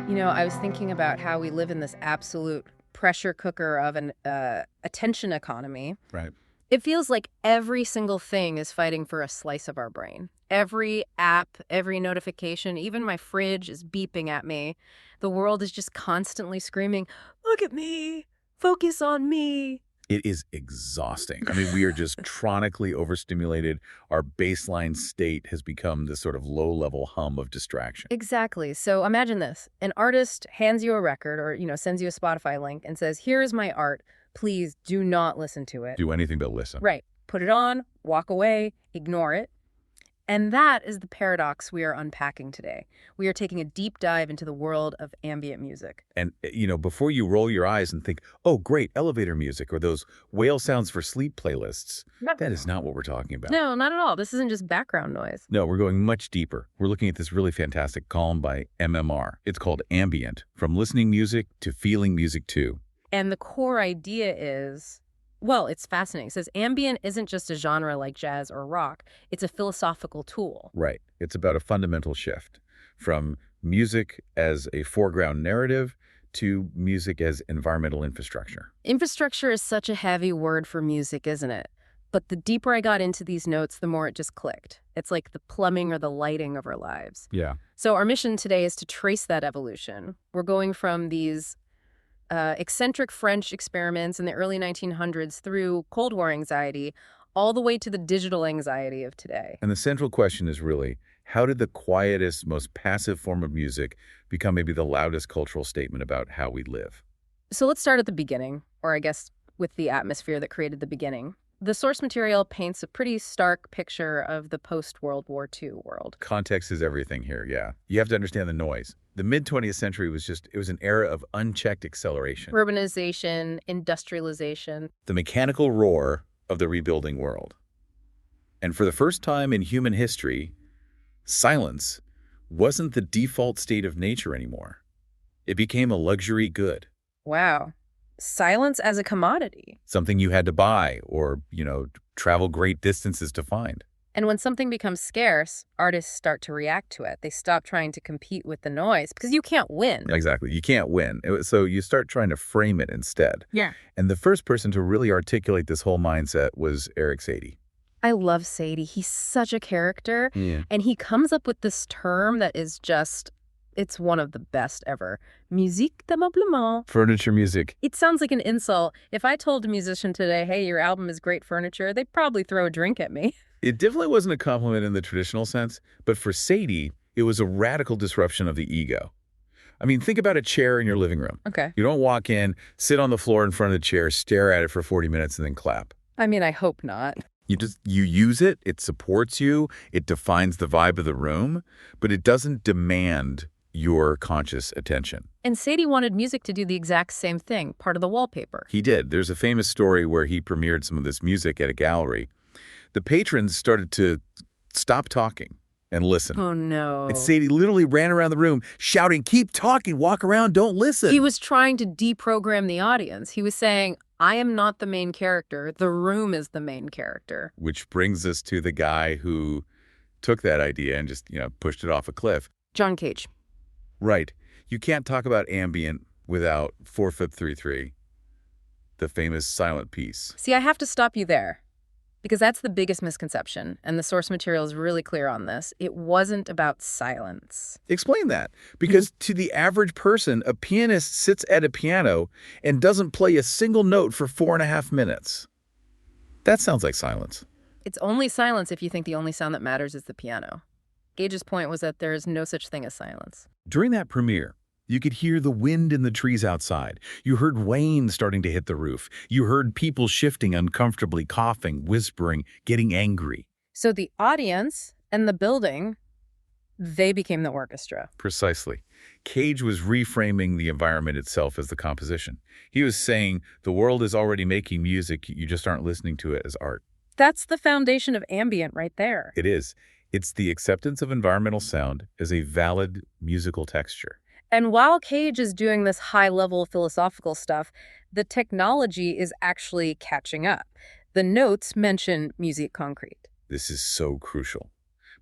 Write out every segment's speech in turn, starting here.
You know, I was thinking about how we live in this absolute pressure cooker of an attention economy. Right. It feels like every single thing is fighting for a slice of our brain. Every app, every notification, even my fridge is beeping at me. The world is just constantly screaming, "Look at me! Focus on me!" It is exhausting. I mean, we are just chronically overstimulated. Our baseline state has become this sort of low-level hum of distraction. Exactly. So imagine this. An artist hands you a record or, sends you a Spotify link and says, "Here's my art. Please do not listen to it." Do anything but listen. Right. Put it on, walk away, ignore it. And that is the paradox we are unpacking today. We are taking a deep dive into the world of ambient music. And, before you roll your eyes and think, oh, great, elevator music or those whale sounds for sleep playlists, that is not what we're talking about. No, not at all. This isn't just background noise. No, we're going much deeper. We're looking at this really fantastic column by MMR. It's called Ambient, From Listening Music to Feeling Music Too. And the core idea is, well, it's fascinating. It says ambient isn't just a genre like jazz or rock. It's a philosophical tool. Right. It's about a fundamental shift from music as a foreground narrative to music as environmental infrastructure. Infrastructure is such a heavy word for music, isn't it? But the deeper I got into these notes, the more it just clicked. It's like the plumbing or the lighting of our lives. Yeah. So our mission today is to trace that evolution. We're going from these eccentric French experiments in the early 1900s through Cold War anxiety, all the way to the digital anxiety of today. And the central question is really, how did the quietest, most passive form of music become maybe the loudest cultural statement about how we live? So let's start at the beginning, or I guess with the atmosphere that created the beginning. The source material paints a pretty stark picture of the post-World War II world. Context is everything here, yeah. You have to understand the noise. The mid-20th century it was an era of unchecked acceleration. Urbanization, industrialization. The mechanical roar of the rebuilding world. And for the first time in human history, silence wasn't the default state of nature anymore. It became a luxury good. Wow. Silence as a commodity. Something you had to buy or, travel great distances to find. And when something becomes scarce, artists start to react to it. They stop trying to compete with the noise because you can't win. Exactly. You can't win. So you start trying to frame it instead. Yeah. And the first person to really articulate this whole mindset was Erik Satie. I love Satie. He's such a character. Yeah. And he comes up with this term that is just, it's one of the best ever. Musique d'ameublement. Furniture music. It sounds like an insult. If I told a musician today, hey, your album is great furniture, they'd probably throw a drink at me. It definitely wasn't a compliment in the traditional sense, but for Satie, it was a radical disruption of the ego. I mean, think about a chair in your living room. Okay. You don't walk in, sit on the floor in front of the chair, stare at it for 40 minutes, and then clap. I mean, I hope not. You use it, it supports you, it defines the vibe of the room, but it doesn't demand your conscious attention. And Satie wanted music to do the exact same thing, part of the wallpaper. He did. There's a famous story where he premiered some of this music at a gallery. The patrons started to stop talking and listen. Oh, no. And Satie literally ran around the room shouting, "Keep talking, walk around, don't listen." He was trying to deprogram the audience. He was saying, I am not the main character. The room is the main character. Which brings us to the guy who took that idea and just, pushed it off a cliff. John Cage. Right. You can't talk about ambient without 4/5/3/3, the famous silent piece. See, I have to stop you there because that's the biggest misconception, and the source material is really clear on this. It wasn't about silence. Explain that. Because to the average person, a pianist sits at a piano and doesn't play a single note for 4.5 minutes. That sounds like silence. It's only silence if you think the only sound that matters is the piano. Gage's point was that there is no such thing as silence. During that premiere, you could hear the wind in the trees outside. You heard rain starting to hit the roof. You heard people shifting uncomfortably, coughing, whispering, getting angry. So the audience and the building, they became the orchestra. Precisely. Cage was reframing the environment itself as the composition. He was saying the world is already making music, you just aren't listening to it as art. That's the foundation of ambient right there. It is. It's the acceptance of environmental sound as a valid musical texture. And while Cage is doing this high-level philosophical stuff, the technology is actually catching up. The notes mention musique concrète. This is so crucial.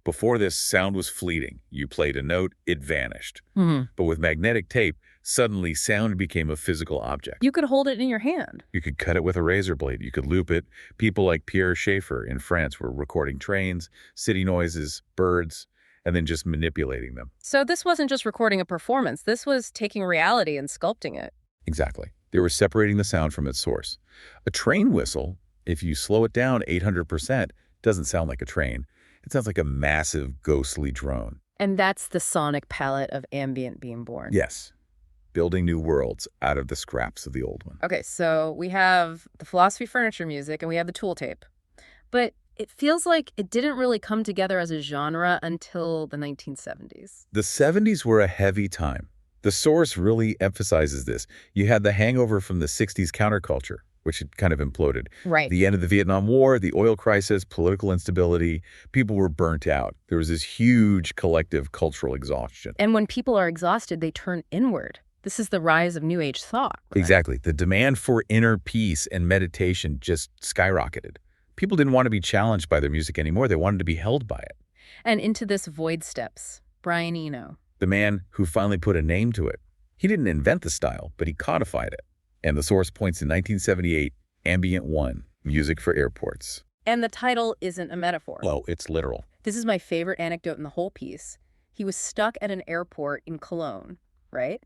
Before this, sound was fleeting. You played a note, it vanished. Hmm. But with magnetic tape, suddenly sound became a physical object. You could hold it in your hand. You could cut it with a razor blade. You could loop it. People like Pierre Schaeffer in France were recording trains, city noises, birds, and then just manipulating them. So this wasn't just recording a performance. This was taking reality and sculpting it. Exactly. They were separating the sound from its source. A train whistle, if you slow it down 800%, doesn't sound like a train. It sounds like a massive, ghostly drone. And that's the sonic palette of ambient being born. Yes. Building new worlds out of the scraps of the old one. Okay, so we have the philosophy furniture music and we have the tool tape. But it feels like it didn't really come together as a genre until the 1970s. The 70s were a heavy time. The source really emphasizes this. You had the hangover from the 60s counterculture, which had kind of imploded. Right. The end of the Vietnam War, the oil crisis, political instability. People were burnt out. There was this huge collective cultural exhaustion. And when people are exhausted, they turn inward. This is the rise of New Age thought. Right? Exactly. The demand for inner peace and meditation just skyrocketed. People didn't want to be challenged by their music anymore. They wanted to be held by it. And into this void steps Brian Eno. The man who finally put a name to it. He didn't invent the style, but he codified it. And the source points to 1978, Ambient 1, Music for Airports. And the title isn't a metaphor. Well, it's literal. This is my favorite anecdote in the whole piece. He was stuck at an airport in Cologne, right?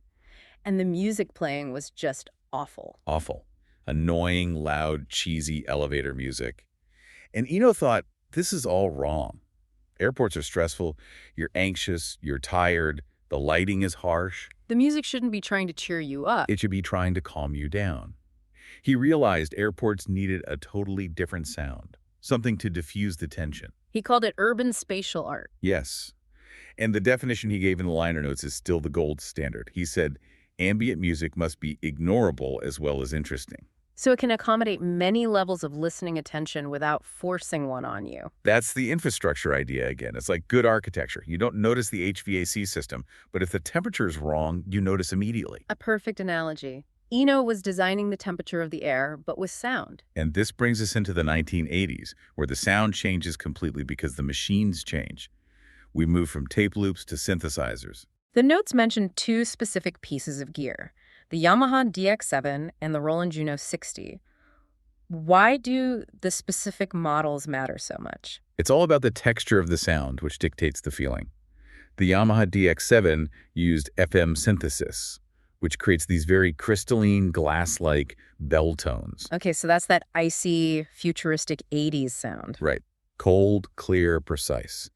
And the music playing was just awful. Awful. Annoying, loud, cheesy elevator music. And Eno thought, this is all wrong. Airports are stressful. You're anxious. You're tired. The lighting is harsh. The music shouldn't be trying to cheer you up. It should be trying to calm you down. He realized airports needed a totally different sound, something to diffuse the tension. He called it urban spatial art. Yes. And the definition he gave in the liner notes is still the gold standard. He said, ambient music must be ignorable as well as interesting. So it can accommodate many levels of listening attention without forcing one on you. That's the infrastructure idea again. It's like good architecture. You don't notice the HVAC system, but if the temperature is wrong, you notice immediately. A perfect analogy. Eno was designing the temperature of the air, but with sound. And this brings us into the 1980s, where the sound changes completely because the machines change. We move from tape loops to synthesizers. The notes mention two specific pieces of gear, the Yamaha DX7 and the Roland Juno 60. Why do the specific models matter so much? It's all about the texture of the sound, which dictates the feeling. The Yamaha DX7 used FM synthesis, which creates these very crystalline, glass-like bell tones. Okay, so that's that icy, futuristic 80s sound. Right. Cold, clear, precise.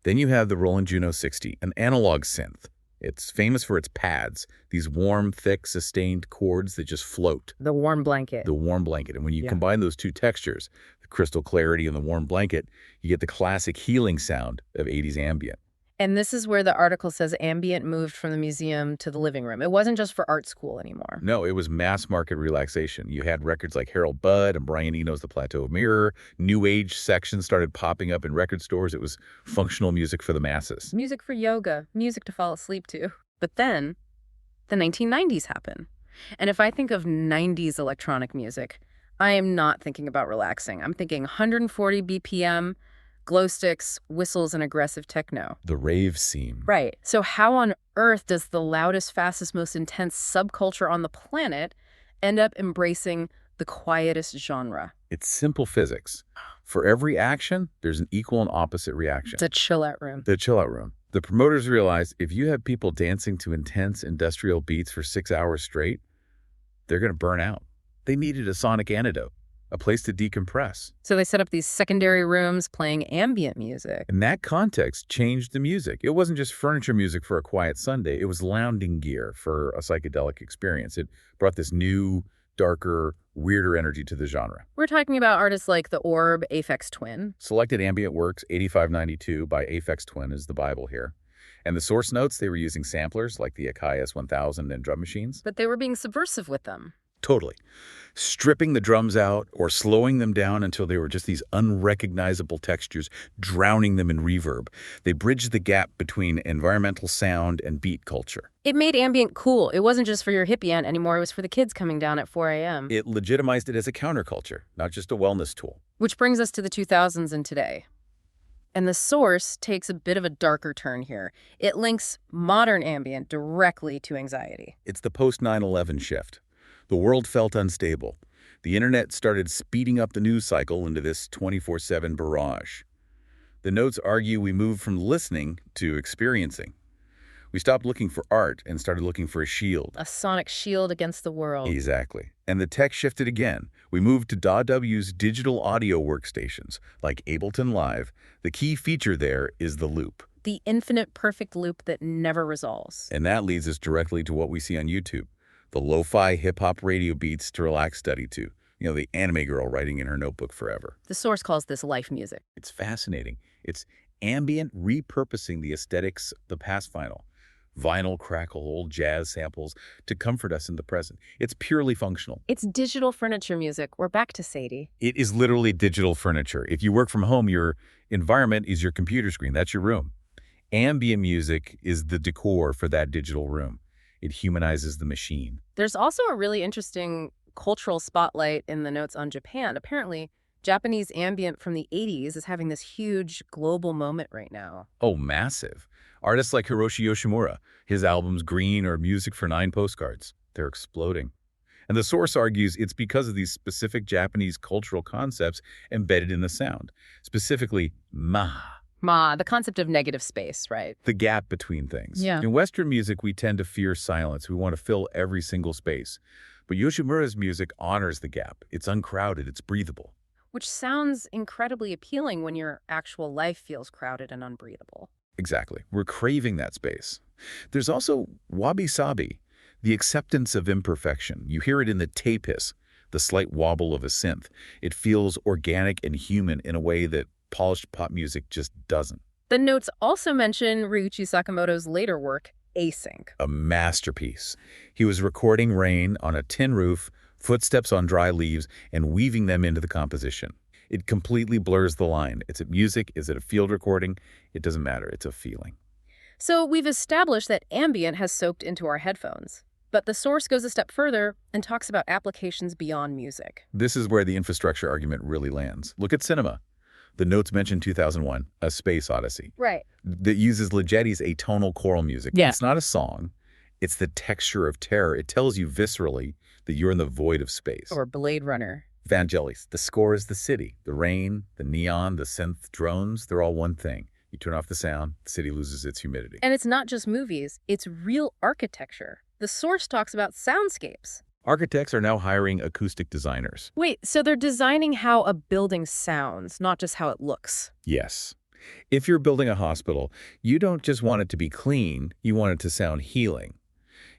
Then you have the Roland Juno 60, an analog synth. It's famous for its pads, these warm, thick, sustained chords that just float. The warm blanket. The warm blanket. And when you combine those two textures, the crystal clarity and the warm blanket, you get the classic healing sound of 80s ambient. And this is where the article says ambient moved from the museum to the living room. It wasn't just for art school anymore. No, it was mass market relaxation. You had records like Harold Budd and Brian Eno's The Plateau Mirror. New Age sections started popping up in record stores. It was functional music for the masses. Music for yoga, music to fall asleep to. But then, the 1990s happen. And if I think of 90s electronic music, I am not thinking about relaxing. I'm thinking 140 BPM, glow sticks, whistles, and aggressive techno. The rave scene. Right. So how on earth does the loudest, fastest, most intense subculture on the planet end up embracing the quietest genre? It's simple physics. For every action, there's an equal and opposite reaction. It's a chill-out room. The chill-out room. The promoters realized if you have people dancing to intense industrial beats for 6 hours straight, they're going to burn out. They needed a sonic antidote. A place to decompress. So they set up these secondary rooms playing ambient music. And that context changed the music. It wasn't just furniture music for a quiet Sunday. It was lounging gear for a psychedelic experience. It brought this new, darker, weirder energy to the genre. We're talking about artists like the Orb Aphex Twin. Selected Ambient Works 8592 by Aphex Twin is the Bible here. And the source notes, they were using samplers like the Akai S1000 and drum machines. But they were being subversive with them. Totally. Stripping the drums out or slowing them down until they were just these unrecognizable textures, drowning them in reverb. They bridged the gap between environmental sound and beat culture. It made ambient cool. It wasn't just for your hippie aunt anymore. It was for the kids coming down at 4 a.m. It legitimized it as a counterculture, not just a wellness tool. Which brings us to the 2000s and today. And the source takes a bit of a darker turn here. It links modern ambient directly to anxiety. It's the post-9/11 shift. The world felt unstable. The internet started speeding up the news cycle into this 24/7 barrage. The notes argue we moved from listening to experiencing. We stopped looking for art and started looking for a shield. A sonic shield against the world. Exactly. And the tech shifted again. We moved to DAW's digital audio workstations, like Ableton Live. The key feature there is the loop. The infinite perfect loop that never resolves. And that leads us directly to what we see on YouTube. The lo-fi hip-hop radio beats to relax study to. You know, the anime girl writing in her notebook forever. The source calls this life music. It's fascinating. It's ambient repurposing the aesthetics of the past vinyl, crackle, old jazz samples to comfort us in the present. It's purely functional. It's digital furniture music. We're back to Satie. It is literally digital furniture. If you work from home, your environment is your computer screen. That's your room. Ambient music is the decor for that digital room. It humanizes the machine. There's also a really interesting cultural spotlight in the notes on Japan. Apparently, Japanese ambient from the 80s is having this huge global moment right now. Oh, massive. Artists like Hiroshi Yoshimura, his albums Green or Music for 9 Postcards, they're exploding. And the source argues it's because of these specific Japanese cultural concepts embedded in the sound, specifically The concept of negative space, right? the gap between things. Yeah. In Western music, we tend to fear silence. We want to fill every single space. But Yoshimura's music honors the gap. It's uncrowded. It's breathable. Which sounds incredibly appealing when your actual life feels crowded and unbreathable. Exactly. We're craving that space. There's also wabi-sabi, the acceptance of imperfection. You hear it in the tape hiss, the slight wobble of a synth. It feels organic and human in a way that polished pop music just doesn't. The notes also mention Ryuichi Sakamoto's later work, Async. A masterpiece. He was recording rain on a tin roof, footsteps on dry leaves, and weaving them into the composition. It completely blurs the line. Is it music? Is it a field recording? It doesn't matter. It's a feeling. So we've established that ambient has soaked into our headphones. But the source goes a step further and talks about applications beyond music. This is where the infrastructure argument really lands. Look at cinema. The notes mention 2001, A Space Odyssey. Right. That uses Ligeti's atonal choral music. Yeah. It's not a song. It's the texture of terror. It tells you viscerally that you're in the void of space. Or Blade Runner. Vangelis, the score is the city. The rain, the neon, the synth drones, they're all one thing. You turn off the sound, the city loses its humidity. And it's not just movies, it's real architecture. The source talks about soundscapes. Architects are now hiring acoustic designers. Wait, so they're designing how a building sounds, not just how it looks. Yes. If you're building a hospital, you don't just want it to be clean, you want it to sound healing.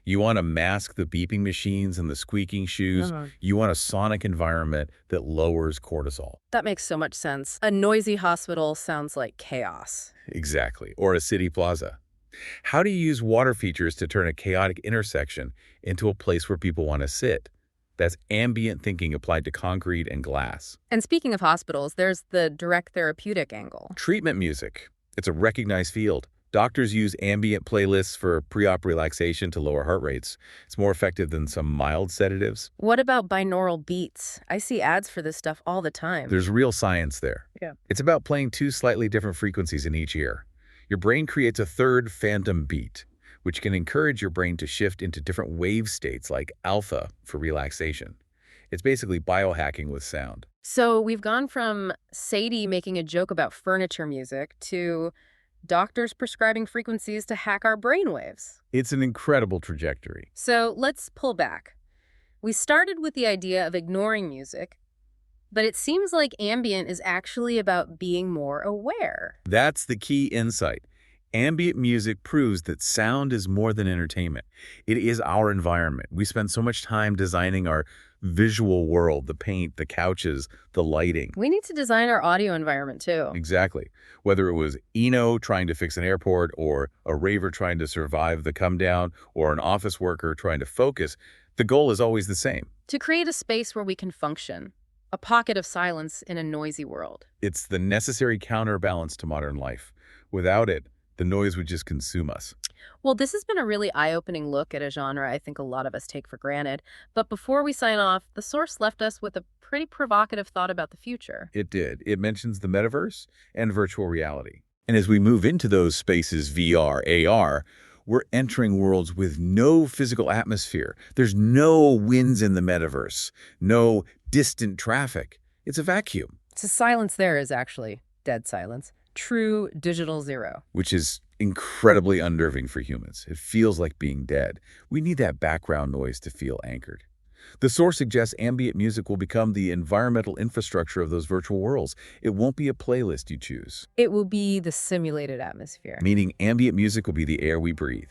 You want to mask the beeping machines and the squeaking shoes. You want a sonic environment that lowers cortisol. That makes so much sense. A noisy hospital sounds like chaos. Exactly. Or a city plaza. How do you use water features to turn a chaotic intersection into a place where people want to sit? That's ambient thinking applied to concrete and glass. And speaking of hospitals, there's the direct therapeutic angle. Treatment music. It's a recognized field. Doctors use ambient playlists for pre-op relaxation to lower heart rates. It's more effective than some mild sedatives. What about binaural beats? I see ads for this stuff all the time. There's real science there. Yeah. It's about playing 2 slightly different frequencies in each ear. Your brain creates a third phantom beat, which can encourage your brain to shift into different wave states like alpha for relaxation. It's basically biohacking with sound. So we've gone from Satie making a joke about furniture music to doctors prescribing frequencies to hack our brainwaves. It's an incredible trajectory. So let's pull back. We started with the idea of ignoring music, but it seems like ambient is actually about being more aware. That's the key insight. Ambient music proves that sound is more than entertainment. It is our environment. We spend so much time designing our visual world, the paint, the couches, the lighting. We need to design our audio environment too. Exactly. Whether it was Eno trying to fix an airport, or a raver trying to survive the come down, or an office worker trying to focus, the goal is always the same. To create a space where we can function, a pocket of silence in a noisy world. It's the necessary counterbalance to modern life. Without it, the noise would just consume us. Well, this has been a really eye-opening look at a genre I think a lot of us take for granted. But before we sign off, the source left us with a pretty provocative thought about the future. It did. It mentions the metaverse and virtual reality. And as we move into those spaces, VR, AR, we're entering worlds with no physical atmosphere. There's no winds in the metaverse, no distant traffic. It's a vacuum, So silence there is actually dead silence. True digital zero. which is incredibly unnerving for humans. It feels like being dead. We need that background noise to feel anchored. The source suggests ambient music will become the environmental infrastructure of those virtual worlds. It won't be a playlist you choose, It will be the simulated atmosphere. meaning ambient music will be the air we breathe.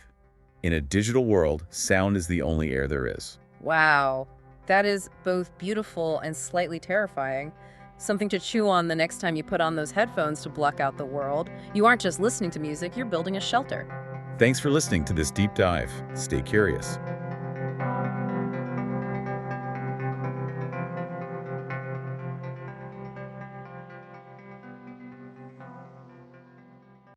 In a digital world, sound is the only air there is. Wow. That is both beautiful and slightly terrifying. Something to chew on the next time you put on those headphones to block out the world. You aren't just listening to music, you're building a shelter. Thanks for listening to this deep dive. Stay curious.